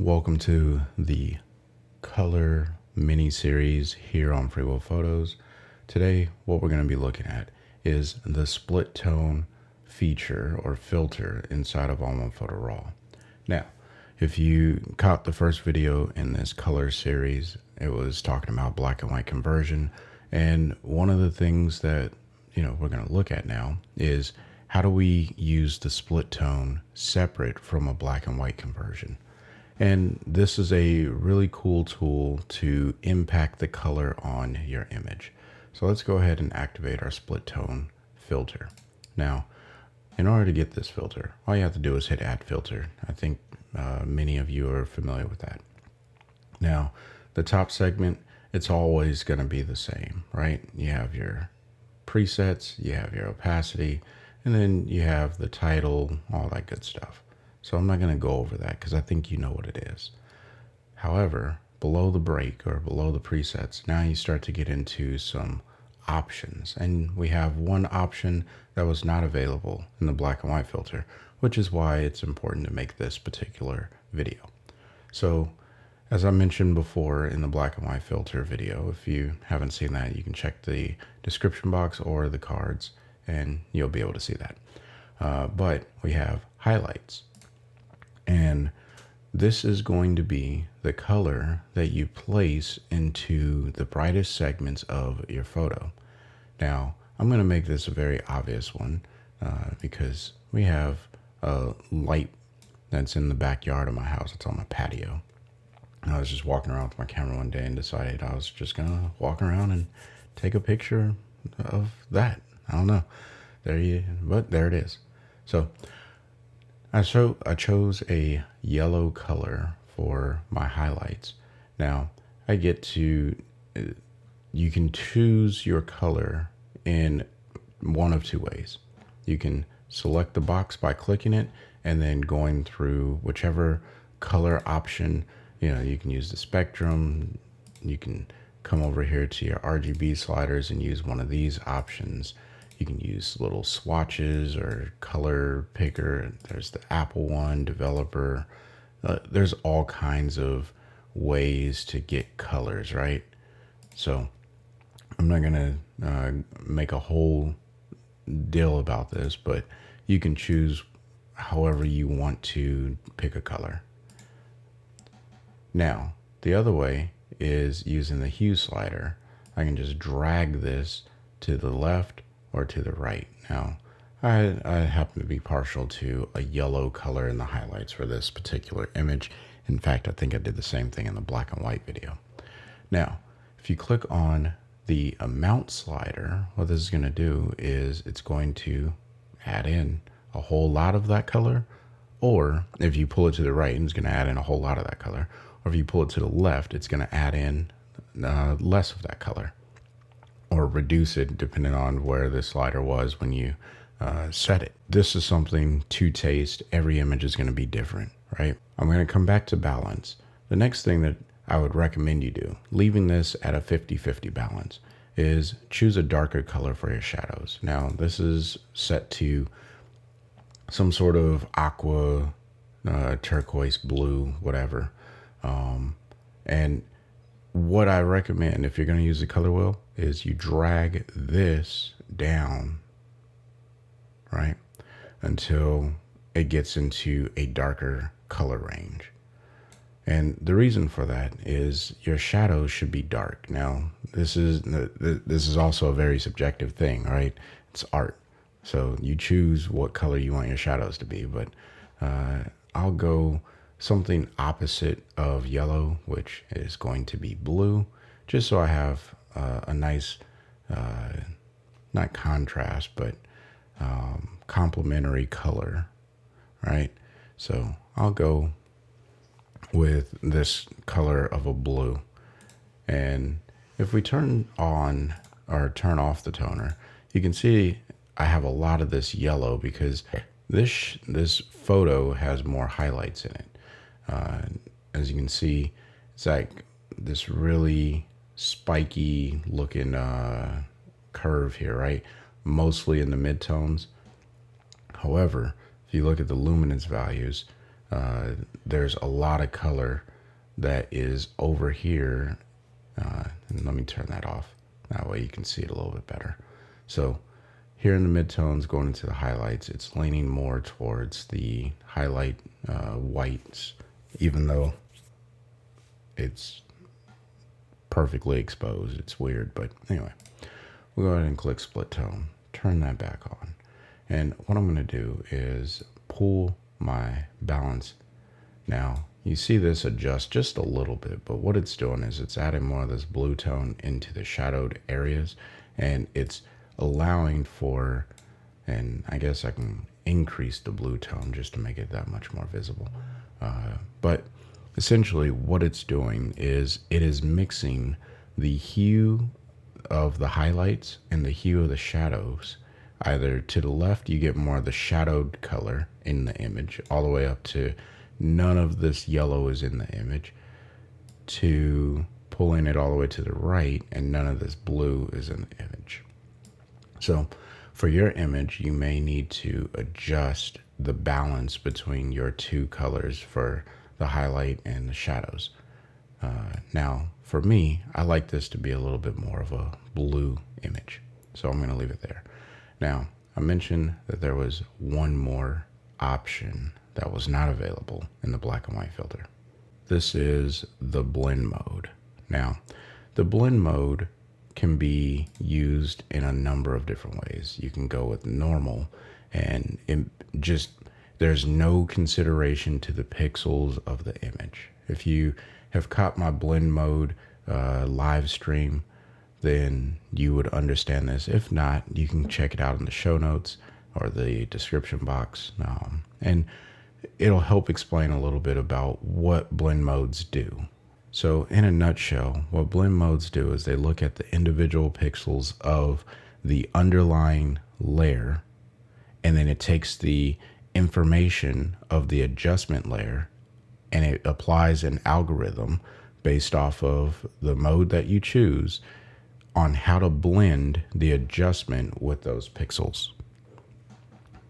Welcome to the color mini series here on Free Will Photos. Today, what we're going to be looking at is the split tone feature or filter inside of ON1 Photo Raw. Now, if you caught the first video in this color series, it was talking about black and white conversion. And one of the things that, we're going to look at now is how do we use the split tone separate from a black and white conversion? And this is a really cool tool to impact the color on your image. So let's go ahead and activate our split tone filter. Now, in order to get this filter, all you have to do is hit add filter. I think many of you are familiar with that. Now, the top segment, it's always going to be the same, right? You have your presets, you have your opacity, and then you have the title, all that good stuff. So I'm not going to go over that because I think you know what it is. However, below the break or below the presets, now you start to get into some options. And we have one option that was not available in the black and white filter, which is why it's important to make this particular video. So as I mentioned before in the black and white filter video, if you haven't seen that, you can check the description box or the cards and you'll be able to see that. But we have highlights. And this is going to be the color that you place into the brightest segments of your photo. Now, I'm going to make this a very obvious one because we have a light that's in the backyard of my house. It's on my patio. I was just walking around with my camera one day and decided I was just going to walk around and take a picture of that. I don't know. But there it is. So I chose a yellow color for my highlights. Now, you can choose your color in one of two ways. You can select the box by clicking it and then going through whichever color option. You can use the spectrum. You can come over here to your RGB sliders and use one of these options. You can use little swatches or color picker. There's the Apple one, developer. There's all kinds of ways to get colors, right? So I'm not going to make a whole deal about this, but you can choose however you want to pick a color. Now, the other way is using the Hue Slider. I can just drag this to the left or to the right. Now, I happen to be partial to a yellow color in the highlights for this particular image. In fact, I think I did the same thing in the black and white video. Now, if you click on the amount slider, what this is going to do is it's going to add in a whole lot of that color, or if you pull it to the right, it's going to add in a whole lot of that color, or if you pull it to the left, it's going to add in less of that color, or reduce it depending on where the slider was when you set it. This is something to taste. Every image is going to be different, right? I'm going to come back to balance. The next thing that I would recommend you do, leaving this at a 50-50 balance, is choose a darker color for your shadows. Now, this is set to some sort of aqua, turquoise, blue, whatever. And what I recommend if you're going to use the color wheel is you drag this down, right, until it gets into a darker color range. And the reason for that is your shadows should be dark. Now, this is also a very subjective thing, right? It's art. So you choose what color you want your shadows to be, but I'll go something opposite of yellow, which is going to be blue, just so I have a nice, not contrast, but complementary color, right? So I'll go with this color of a blue. And if we turn on or turn off the toner, you can see I have a lot of this yellow because this photo has more highlights in it. As you can see, it's like this really spiky looking curve here, right? Mostly in the midtones. However, if you look at the luminance values, there's a lot of color that is over here. And let me turn that off. That way you can see it a little bit better. So here in the midtones going into the highlights, it's leaning more towards the highlight whites, even though it's perfectly exposed. It's weird, but anyway, we'll go ahead and click split tone, turn that back on. And what I'm going to do is pull my balance. Now you see this adjust just a little bit, but what it's doing is it's adding more of this blue tone into the shadowed areas, and it's allowing for, and I guess I can increase the blue tone just to make it that much more visible. But essentially what it's doing is it is mixing the hue of the highlights and the hue of the shadows. Either to the left, you get more of the shadowed color in the image, all the way up to none of this yellow is in the image, to pulling it all the way to the right and none of this blue is in the image. So for your image, you may need to adjust the balance between your two colors for the highlight and the shadows. Now, for me, I like this to be a little bit more of a blue image, so I'm going to leave it there. Now, I mentioned that there was one more option that was not available in the black and white filter. This is the blend mode. Now, the blend mode can be used in a number of different ways. You can go with normal, and there's no consideration to the pixels of the image. If you have caught my blend mode live stream, then you would understand this. If not, you can check it out in the show notes or the description box, and it'll help explain a little bit about what blend modes do. So in a nutshell, what blend modes do is they look at the individual pixels of the underlying layer, and then it takes the information of the adjustment layer and it applies an algorithm based off of the mode that you choose on how to blend the adjustment with those pixels.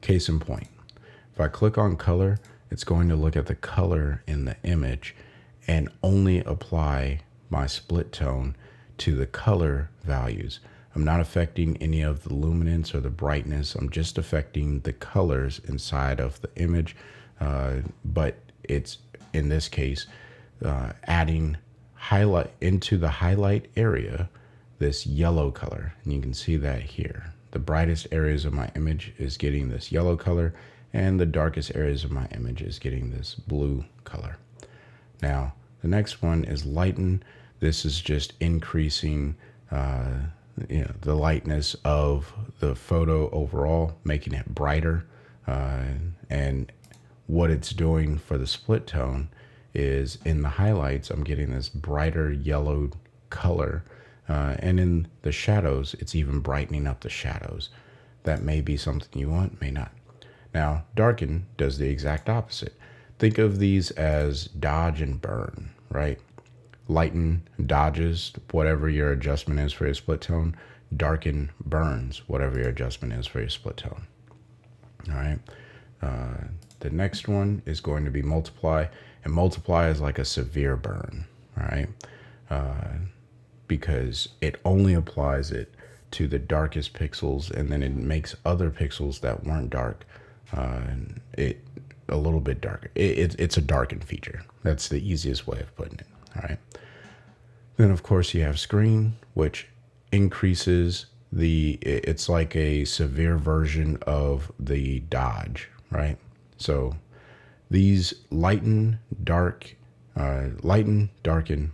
Case in point, if I click on color, it's going to look at the color in the image and only apply my split tone to the color values. I'm not affecting any of the luminance or the brightness. I'm just affecting the colors inside of the image, but it's, in this case, adding highlight into the highlight area, this yellow color, and you can see that here. The brightest areas of my image is getting this yellow color, and the darkest areas of my image is getting this blue color. Now, the next one is Lighten. This is just increasing the lightness of the photo overall, making it brighter. And what it's doing for the split tone is in the highlights, I'm getting this brighter yellow color. And in the shadows, it's even brightening up the shadows. That may be something you want, may not. Now, Darken does the exact opposite. Think of these as dodge and burn, right? Lighten dodges whatever your adjustment is for your split tone. Darken burns whatever your adjustment is for your split tone. All right. The next one is going to be Multiply, and Multiply is like a severe burn, all right? Because it only applies it to the darkest pixels, and then it makes other pixels that weren't dark it a little bit darker. It's a darken feature. That's the easiest way of putting it. All right. Then of course you have Screen, which increases it's like a severe version of the dodge, right? So these lighten, darken,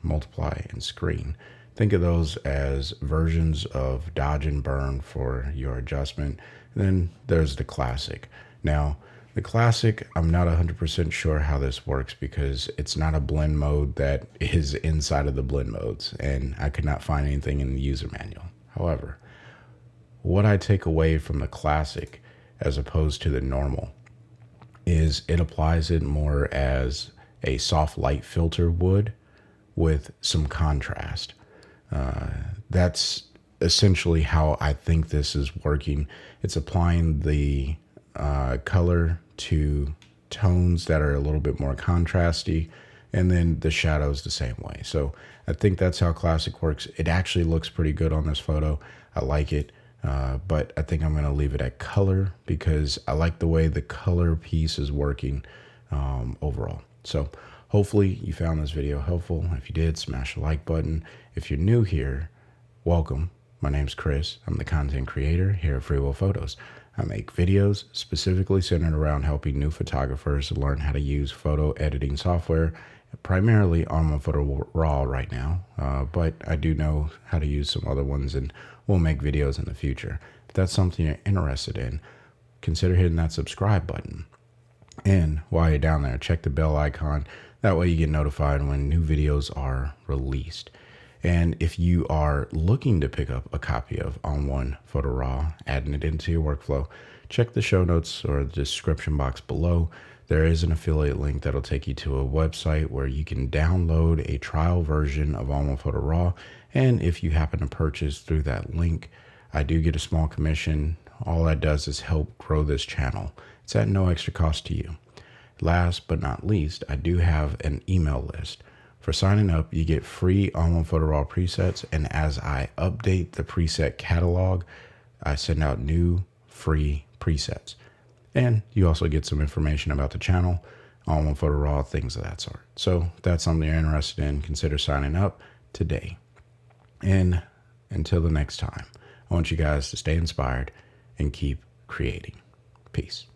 multiply, and screen. Think of those as versions of dodge and burn for your adjustment. And then there's the classic. Now, the classic, I'm not 100% sure how this works because it's not a blend mode that is inside of the blend modes, and I could not find anything in the user manual. However, what I take away from the classic as opposed to the normal is it applies it more as a soft light filter would with some contrast. That's essentially how I think this is working. It's applying the color to tones that are a little bit more contrasty, and then the shadows the same way. So I think that's how Classic works. It actually looks pretty good on this photo. I like it, but I think I'm going to leave it at color because I like the way the color piece is working overall. So hopefully you found this video helpful. If you did, smash the like button. If you're new here, welcome. My name's Chris. I'm the content creator here at Free Will Photos. I make videos specifically centered around helping new photographers learn how to use photo editing software, primarily ON1 Photo Raw right now, but I do know how to use some other ones, and we'll make videos in the future. If that's something you're interested in, consider hitting that subscribe button. And while you're down there, check the bell icon. That way you get notified when new videos are released. And if you are looking to pick up a copy of ON1 Photo Raw, adding it into your workflow, check the show notes or the description box below. There is an affiliate link that'll take you to a website where you can download a trial version of ON1 Photo Raw. And if you happen to purchase through that link, I do get a small commission. All that does is help grow this channel. It's at no extra cost to you. Last but not least, I do have an email list. For signing up, you get free ON1 Photo Raw presets, and as I update the preset catalog, I send out new free presets. And you also get some information about the channel, ON1 Photo Raw, things of that sort. So if that's something you're interested in, consider signing up today. And until the next time, I want you guys to stay inspired and keep creating. Peace.